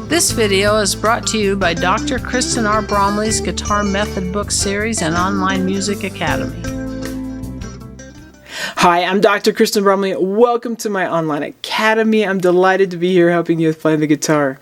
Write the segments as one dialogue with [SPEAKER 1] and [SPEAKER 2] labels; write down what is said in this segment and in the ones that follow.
[SPEAKER 1] This video is brought to you by Dr. Kristen R. Bromley's Guitar Method Book Series and Online Music Academy.
[SPEAKER 2] Hi, I'm Dr. Kristen Bromley. Welcome to my online academy. I'm delighted to be here helping you with playing the guitar.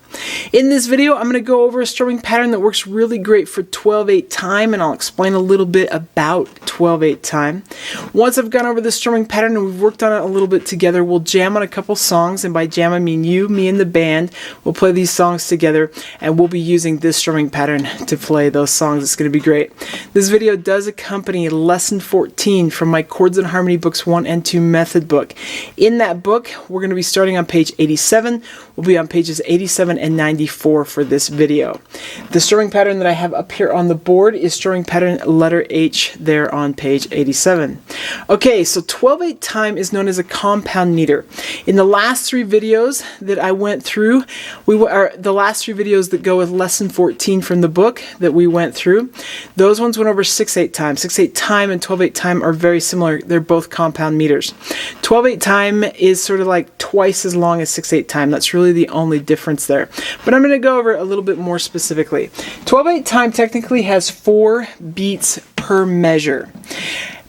[SPEAKER 2] In this video, I'm going to go over a strumming pattern that works really great for 12/8 time, and I'll explain a little bit about 12/8 time. Once I've gone over the strumming pattern and we've worked on it a little bit together, we'll jam on a couple songs, and by jam I mean you, me, and the band. We'll play these songs together, and we'll be using this strumming pattern to play those songs. It's going to be great. This video does accompany lesson 14 from my Chords and Harmony Books 1 and 2 method book. In that book, we're going to be starting on page 87. We'll be on pages 87 and 94 for this video. The strumming pattern that I have up here on the board is strumming pattern letter H there on page 87. Okay, so 12/8 time is known as a compound meter. In the last three videos that I went through, the last three videos that go with lesson 14 from the book that we went through, those ones went over 6/8 time. 6/8 time and 12/8 time are very similar. They're both compound meters. 12/8 time is sort of like twice as long as 6/8 time. That's really the only difference there. But I'm going to go over it a little bit more specifically. 12/8 time technically has 4 beats per measure.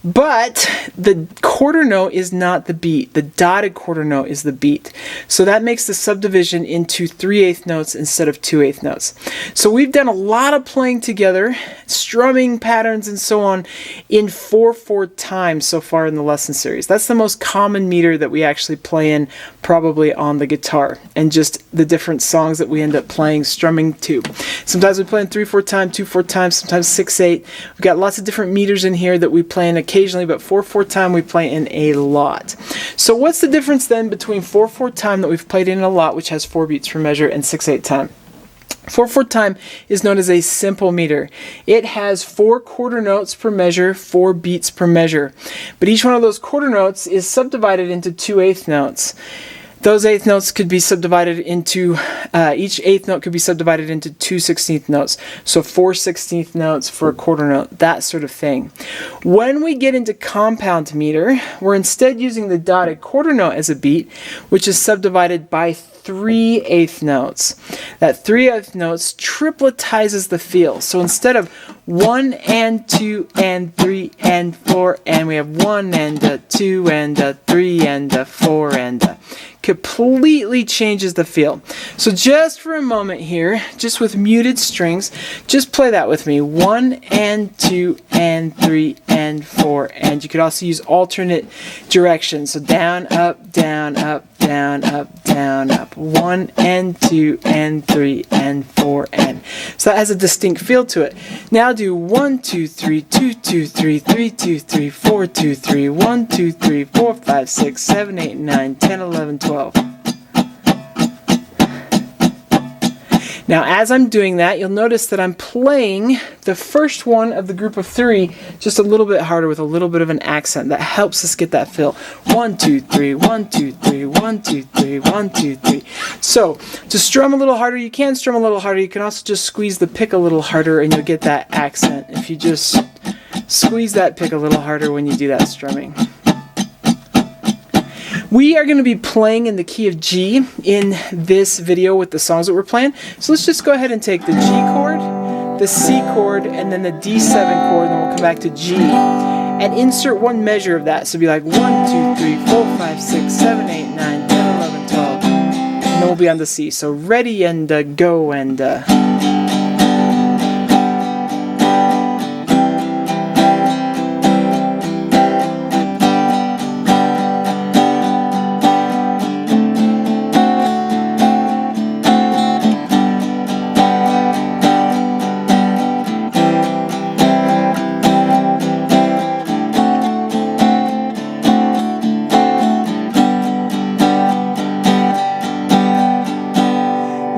[SPEAKER 2] But the quarter note is not the beat. The dotted quarter note is the beat. So that makes the subdivision into 3/8 notes instead of 2/8 notes. So we've done a lot of playing together, strumming patterns and so on, in 4/4 time so far in the lesson series. That's the most common meter that we actually play in probably on the guitar, and just the different songs that we end up playing strumming to. Sometimes we play in 3/4 time, 2/4 time, sometimes 6/8. We've got lots of different meters in here that we play in occasionally, but 4/4 time we play in a lot. So what's the difference then between 4/4 time that we've played in a lot, which has 4 beats per measure, and 6/8 time? 4/4 time is known as a simple meter. It has 4 quarter notes per measure, 4 beats per measure. But each one of those quarter notes is subdivided into 2/8 notes. Those 8th notes could be subdivided into, each 8th note could be subdivided into 2 16th notes. So 4 16th notes for a quarter note, that sort of thing. When we get into compound meter, we're instead using the dotted quarter note as a beat, which is subdivided by 3/8 notes. That 3/8 notes tripletizes the feel. So instead of 1 and 2 and 3 and 4, and we have 1 and a 2 and a 3 and a 4 and a, completely changes the feel. So just for a moment here, just with muted strings, just play that with me. 1 and 2 and 3 and 4, and you could also use alternate directions. So down, up, down, up, down, up, down, up. 1 and 2 and 3 and 4 and. So that has a distinct feel to it. Now do 1 2 3 2 2 3 3 2 3 4 2 3 1 2 3 4 5 6 7 8 9 10 11 12. Now as I'm doing that, you'll notice that I'm playing the first one of the group of 3 just a little bit harder with a little bit of an accent. That helps us get that feel. 1 2 3 1 2 3 1 2 3 1 2 3. So to strum a little harder, you can strum a little harder. You can also just squeeze the pick a little harder, and you'll get that accent if you just squeeze that pick a little harder when you do that strumming. We are going to be playing in the key of G in this video with the songs that we're playing. So let's just go ahead and take the G chord, the C chord, and then the D7 chord, and then we'll come back to G and insert one measure of that. So it'll be like 1 2 3 4 5 6 7 8 9 10 11 12. And then we'll be on the C. So ready and go and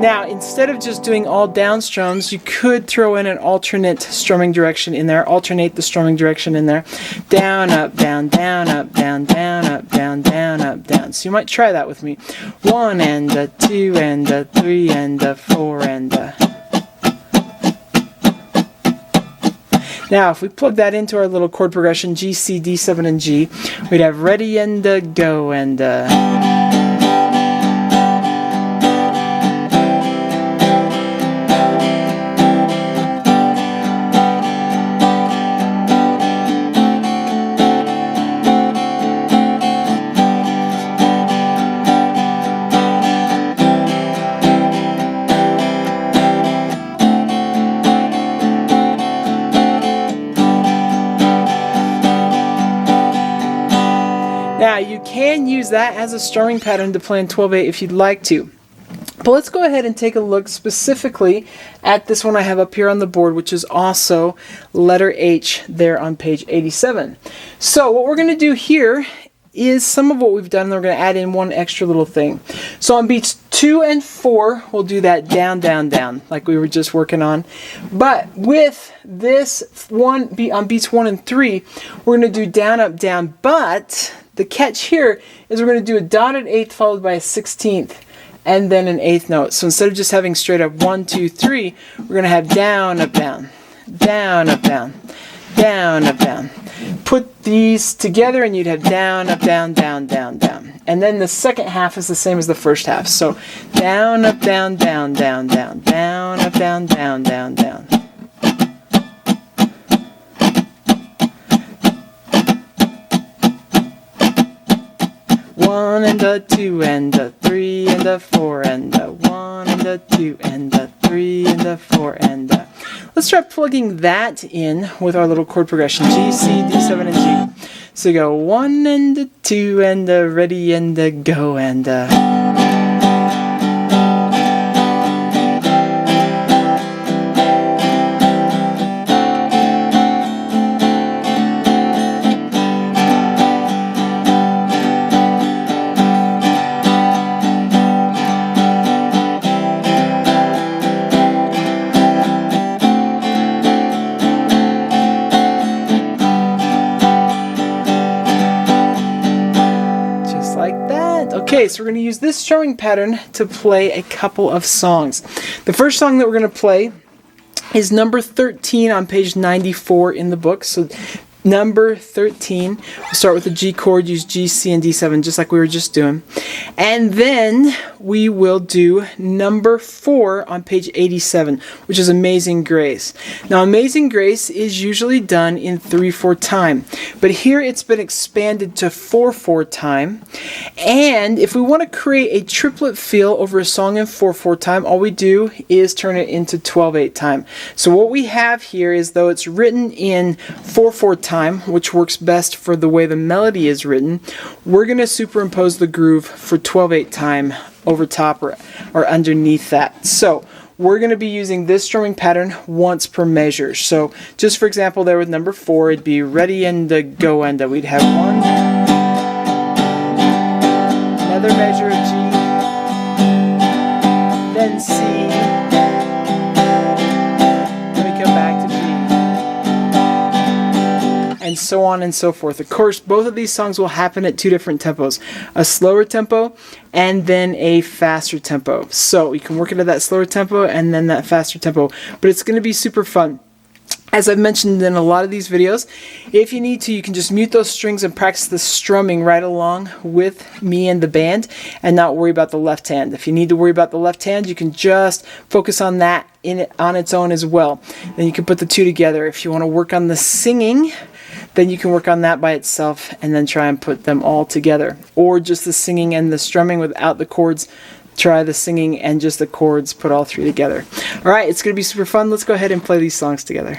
[SPEAKER 2] Now, instead of just doing all down strums, you could throw in an alternate strumming direction in there, alternate the strumming direction in there. Down, up, down, down, up, down, down, up, down, down, up, down. So you might try that with me. 1 and a 2 and a 3 and a 4 and a. Now, if we plug that into our little chord progression, G, C, D7, and G, we'd have ready and go and Now, you can use that as a strumming pattern to play in 12/8 if you'd like to. But let's go ahead and take a look specifically at this one I have up here on the board, which is also letter H there on page 87. So what we're going to do here is some of what we've done, and we're going to add in one extra little thing. So on beats 2 and 4, we'll do that down, down, down, like we were just working on. But with this one beat on beats 1 and 3, we're going to do down, up, down. But the catch here is we're going to do a dotted eighth followed by a 16th. And then an eighth note. So instead of just having straight up 1, 2, 3, we're going to have down, up, down, down, up, down, down, up, down. Put these together and you'd have down, up, down, down, down, down. And then the second half is the same as the first half. So down, up, down, down, down, down, down, up, down, down, down, down. One and a 2 and a 3 and a 4 and a 1 and a 2 and a 3 and a 4 and a... Let's try plugging that in with our little chord progression. G, C, D7, and G. So you go 1 and a 2 and a ready and a go and a... Okay, so we're going to use this strumming pattern to play a couple of songs. The first song that we're going to play is number 13 on page 94 in the book. So number 13, we'll start with the G chord, use G, C, and D7 just like we were just doing. And then we will do number 4 on page 87, which is Amazing Grace. Now Amazing Grace is usually done in 3/4 time, but here it's been expanded to 4/4 time. And if we want to create a triplet feel over a song in 4/4 time, all we do is turn it into 12/8 time. So what we have here is, though it's written in 4/4 time, which works best for the way the melody is written, we're going to superimpose the groove for 12/8 time over top or underneath that. So we're going to be using this strumming pattern once per measure. So just for example, there with number 4, it'd be ready and a go and a. We'd have 1, another measure of G, then C, then we come back to G, and so on and so forth. Of course, both of these songs will happen at 2 different tempos, a slower tempo and then a faster tempo. So you can work it at that slower tempo and then that faster tempo, but it's going to be super fun. As I've mentioned in a lot of these videos, if you need to, you can just mute those strings and practice the strumming right along with me and the band and not worry about the left hand. If you need to worry about the left hand, you can just focus on that on its own as well. Then you can put the two together. If you want to work on the singing, then you can work on that by itself and then try and put them all together. Or just the singing and the strumming without the chords. Try the singing and just the chords, put all 3 together. Alright, it's going to be super fun. Let's go ahead and play these songs together.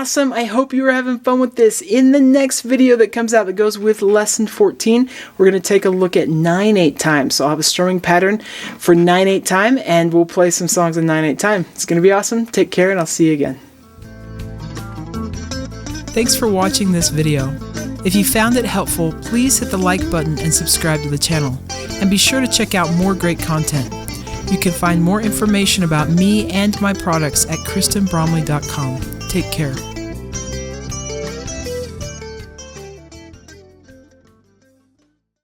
[SPEAKER 2] awesome. I hope you are having fun with this. In the next video that comes out that goes with lesson 14, we're going to take a look at 9/8 time. So I'll have a strumming pattern for 9/8 time, and we'll play some songs in 9/8 time. It's going to be awesome. Take care, and I'll see you again. Thanks for watching this video. If you found it helpful, please hit the like button and subscribe to the channel. And be sure to check out more great content. You can find more information about me and my products at KristenBromley.com. Take care.